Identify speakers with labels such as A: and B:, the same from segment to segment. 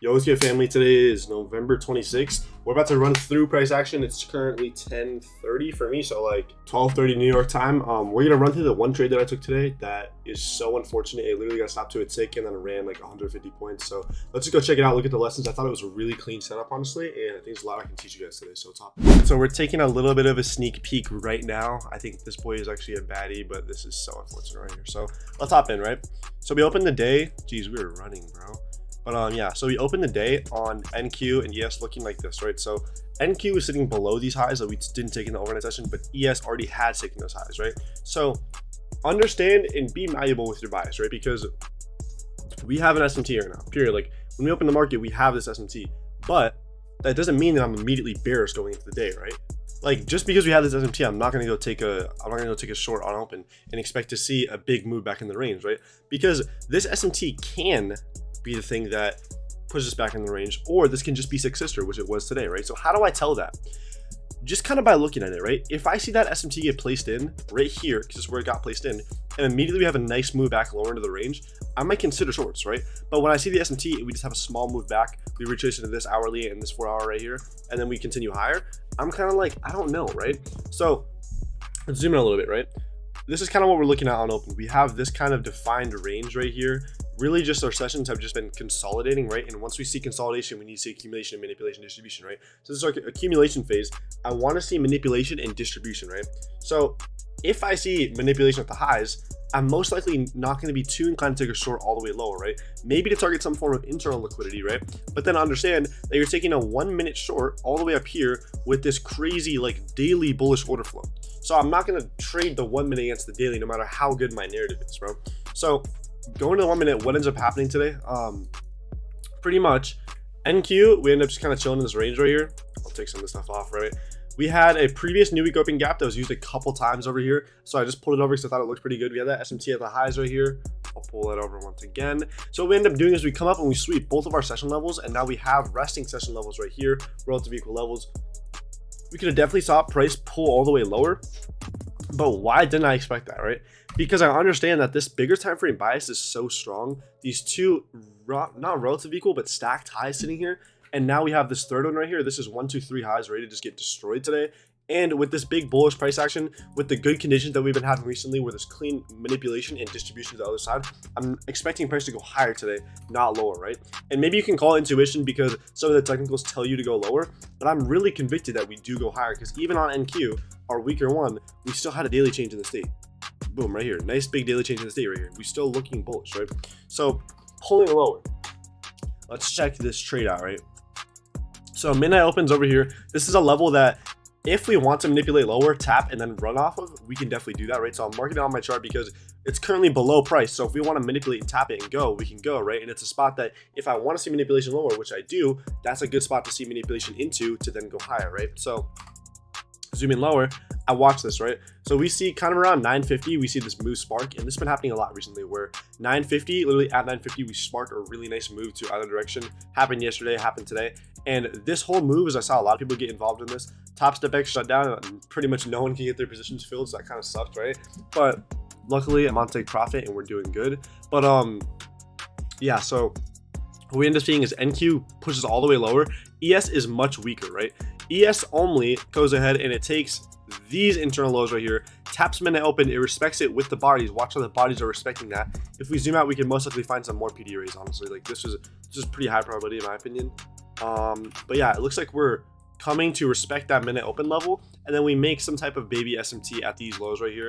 A: Yo, what's good, family? Today is November 26th. We're about to run through price action. It's currently 10:30 for me, so like 12:30 New York time. We're gonna run through the one trade that I took today that is so unfortunate. It literally got stopped to a tick and then it ran like 150 points. So let's just go check it out, look at the lessons. I thought it was a really clean setup, honestly, and I think there's a lot I can teach you guys today, so top. So we're taking a little bit of a sneak peek right now. I think this boy is actually a baddie, but this is so unfortunate right here. So let's hop in, right? So we opened the day. Geez, we were running, bro. But yeah, so we opened the day on NQ and ES looking like this, right? So NQ was sitting below these highs that we didn't take in the overnight session, but ES already had taken those highs, right? So understand and be malleable with your bias, right? Because we have an SMT right now, period. Like when we open the market, we have this SMT, but that doesn't mean that I'm immediately bearish going into the day, right? Like just because we have this SMT, I'm not gonna go take a short on open and expect to see a big move back in the range, right? Because this SMT can be the thing that pushes us back in the range, or this can just be Six Sister, which it was today, right? So how do I tell that? Just kind of by looking at it, right? If I see that SMT get placed in right here, because this is where it got placed in, and immediately we have a nice move back lower into the range, I might consider shorts, right? But when I see the SMT, we just have a small move back, we retrace into this hourly and this 4 hour right here, and then we continue higher, I'm kind of like, I don't know, right? So let's zoom in a little bit, right? This is kind of what we're looking at on open. We have this kind of defined range right here. Really just our sessions have just been consolidating, right? And once we see consolidation, we need to see accumulation, manipulation, distribution, right? So this is our accumulation phase. I want to see manipulation and distribution, right? So if I see manipulation at the highs, I'm most likely not going to be too inclined to take a short all the way lower, right? Maybe to target some form of internal liquidity, right? But then understand that you're taking a 1 minute short all the way up here with this crazy like daily bullish order flow. So I'm not going to trade the 1 minute against the daily, no matter how good my narrative is, bro. So going to the 1 minute, what ends up happening today? Pretty much NQ, we end up just kind of chilling in this range right here. I'll take some of this stuff off, right? We had a previous new week open gap that was used a couple times over here. So I just pulled it over because I thought it looked pretty good. We had that SMT at the highs right here. I'll pull that over once again. So what we end up doing is we come up and we sweep both of our session levels, and now we have resting session levels right here, relative equal levels. We could have definitely saw price pull all the way lower, but why didn't I expect that, right? Because I understand that this bigger time frame bias is so strong. These two, not relative equal, but stacked highs sitting here. And now we have this third one right here. This is 1, 2, 3 highs ready to just get destroyed today. And with this big bullish price action, with the good conditions that we've been having recently, where there's clean manipulation and distribution to the other side, I'm expecting price to go higher today, not lower, right? And maybe you can call it intuition because some of the technicals tell you to go lower, but I'm really convicted that we do go higher because even on NQ, our weaker one, we still had a daily change in the state. Boom, right here. Nice big daily change in the state right here. We're still looking bullish, right? So pulling lower. Let's check this trade out, right? So midnight opens over here. This is a level that if we want to manipulate lower, tap, and then run off of, we can definitely do that, right? So I'm marking it on my chart because it's currently below price. So if we want to manipulate and tap it and go, we can go, right? And it's a spot that if I want to see manipulation lower, which I do, that's a good spot to see manipulation into to then go higher, right? So zoom in lower, I watch this, right? So we see kind of around 950, we see this move spark, and this has been happening a lot recently where 950, literally at 950, we spark a really nice move to either direction. Happened yesterday, happened today. And this whole move, as I saw a lot of people get involved in this, top step X shut down, and pretty much no one can get their positions filled, so that kind of sucked, right? But luckily I'm on take profit and we're doing good. But yeah, so what we end up seeing is NQ pushes all the way lower. ES is much weaker, right? ES only goes ahead and it takes these internal lows right here, taps midnight open, it respects it with the bodies. Watch how the bodies are respecting that. If we zoom out, we can most likely find some more PD rays, honestly. Like this is pretty high probability in my opinion. But yeah, it looks like we're coming to respect that midnight open level, and then we make some type of baby SMT at these lows right here.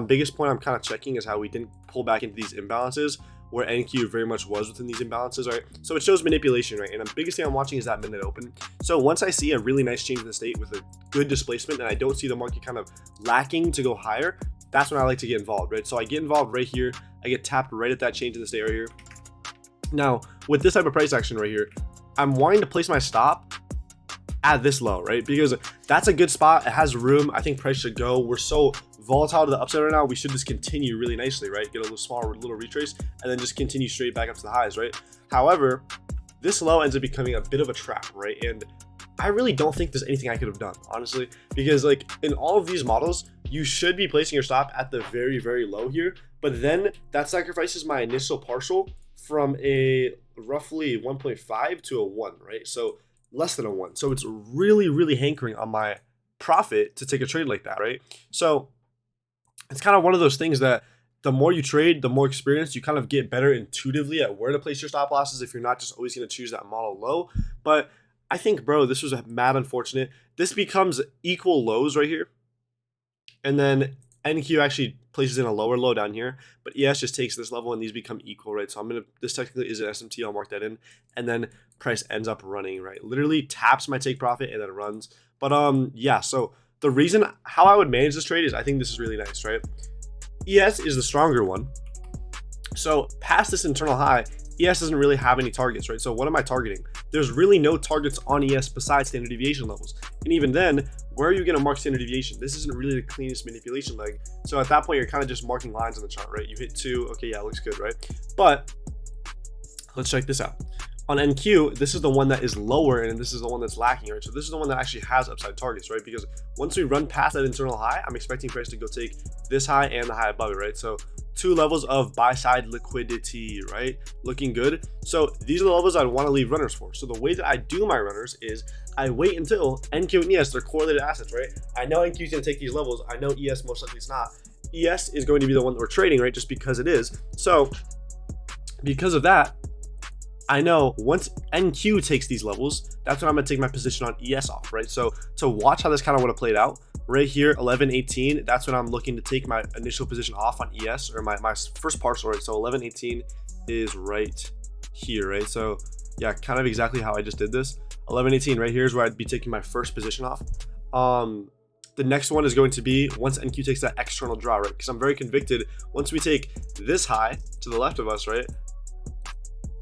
A: Biggest point I'm kind of checking is how we didn't pull back into these imbalances, where NQ very much was within these imbalances, right? So it shows manipulation, right? And the biggest thing I'm watching is that midnight open. So once I see a really nice change in the state with a good displacement and I don't see the market kind of lacking to go higher, that's when I like to get involved, right? So I get involved right here. I get tapped right at that change in the state right here. Now, with this type of price action right here, I'm wanting to place my stop at this low, right? Because that's a good spot. It has room. I think price should go. We're so volatile to the upside right now, we should just continue really nicely, right? Get a little smaller, little retrace, and then just continue straight back up to the highs, right? However, this low ends up becoming a bit of a trap, right? And I really don't think there's anything I could have done, honestly, because like in all of these models, you should be placing your stop at the very, very low here, but then that sacrifices my initial partial from a roughly 1.5 to a 1, right? So less than a 1. So it's really, really hankering on my profit to take a trade like that, right? So it's kind of one of those things that the more you trade, the more experience, you kind of get better intuitively at where to place your stop losses if you're not just always going to choose that model low. But I think, bro, this was mad unfortunate. This becomes equal lows right here. And then NQ actually places in a lower low down here, but ES just takes this level and these become equal, right? So this technically is an SMT, I'll mark that in. And then price ends up running, right? Literally taps my take profit and then runs. But yeah, so the reason how I would manage this trade is I think this is really nice, right? ES is the stronger one. So past this internal high, ES doesn't really have any targets, right? So what am I targeting? There's really no targets on ES besides standard deviation levels. And even then, where are you going to mark standard deviation? This isn't really the cleanest manipulation leg. So at that point, you're kind of just marking lines on the chart, right? You hit 2, okay, yeah, looks good, right? But let's check this out. On NQ, this is the one that is lower and this is the one that's lacking, right? So this is the one that actually has upside targets, right? Because once we run past that internal high, I'm expecting price to go take this high and the high above it, right? So 2 levels of buy side liquidity, right? Looking good. So these are the levels I'd want to leave runners for. So the way that I do my runners is I wait until NQ and ES, they're correlated assets, right? I know NQ is going to take these levels. I know ES most likely is not. ES is going to be the one that we're trading, right? Just because it is. So because of that, I know once NQ takes these levels, that's when I'm going to take my position on ES off, right? So to watch how this kind of would have played out, right here, 11.18, that's when I'm looking to take my initial position off on ES, or my first partial, right? So 11.18 is right here, right? So yeah, kind of exactly how I just did this. 11.18 right here is where I'd be taking my first position off. The next one is going to be once NQ takes that external draw, right? Because I'm very convicted, once we take this high to the left of us, right?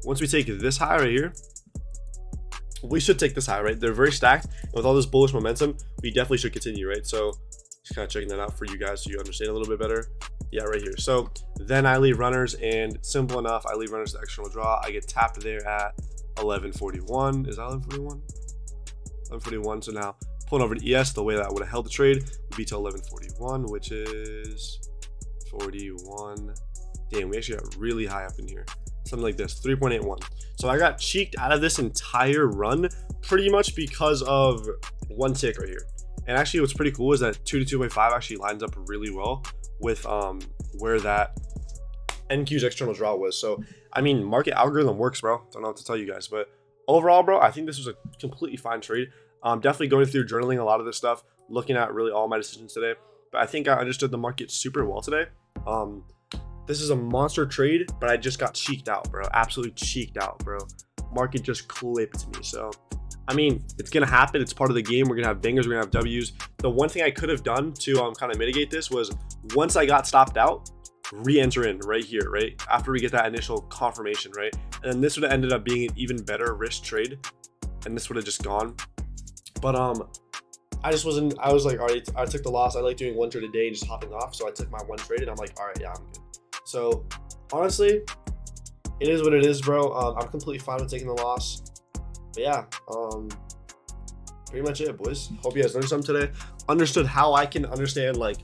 A: Once we take this high right here, we should take this high, right? They're very stacked. And with all this bullish momentum, we definitely should continue, right? So just kind of checking that out for you guys so you understand a little bit better. Yeah, right here. So then I leave runners, and simple enough, I leave runners to external draw. I get tapped there at 11.41. Is that 11.41? 11.41. So now pulling over to ES, the way that I would have held the trade would be to 11.41, which is 41. Damn, we actually got really high up in here. Something like this, 3.81. So I got cheeked out of this entire run pretty much because of one tick right here. And actually what's pretty cool is that 2 to 2.5 actually lines up really well with where that NQ's external draw was. So I mean, market algorithm works, bro. Don't know what to tell you guys, but overall, bro, I think this was a completely fine trade. Definitely going through journaling a lot of this stuff, looking at really all my decisions today. But I think I understood the market super well today. This is a monster trade, but I just got cheeked out, bro. Absolutely cheeked out, bro. Market just clipped me. So, I mean, it's going to happen. It's part of the game. We're going to have bangers. We're going to have W's. The one thing I could have done to kind of mitigate this was once I got stopped out, re-enter in right here, right? After we get that initial confirmation, right? And then this would have ended up being an even better risk trade. And this would have just gone. But I just wasn't, I was like, all right, I took the loss. I like doing one trade a day and just hopping off. So I took my one trade and I'm like, all right, yeah, I'm good. So honestly, it is what it is, bro. I'm completely fine with taking the loss. But yeah, pretty much it, boys. Hope you guys learned something today. Understood how I can understand, like,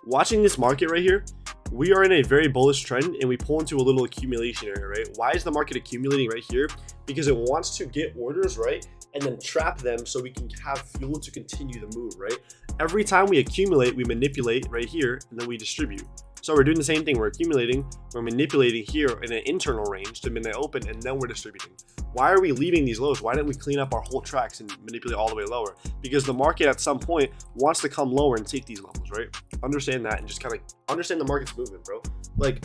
A: watching this market right here. We are in a very bullish trend and we pull into a little accumulation area, right? Why is the market accumulating right here? Because it wants to get orders, right? And then trap them so we can have fuel to continue the move, right? Every time we accumulate, we manipulate right here and then we distribute. So we're doing the same thing. We're accumulating, we're manipulating here in an internal range to midnight open, and then we're distributing. Why are we leaving these lows? Why didn't we clean up our whole tracks and manipulate all the way lower? Because the market at some point wants to come lower and take these levels, right? Understand that and just kind of understand the market's movement, bro. Like,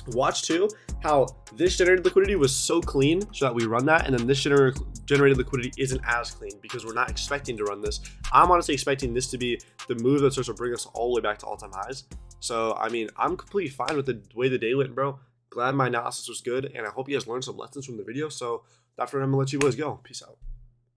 A: watch too how this generated liquidity was so clean so that we run that, and then this generated liquidity isn't as clean because we're not expecting to run this. I'm honestly expecting this to be the move that starts to bring us all the way back to all-time highs. So I mean, I'm completely fine with the way the day went, bro. Glad my analysis was good, and I hope you guys learned some lessons from the video. So after that, I'm gonna let you boys go. Peace out.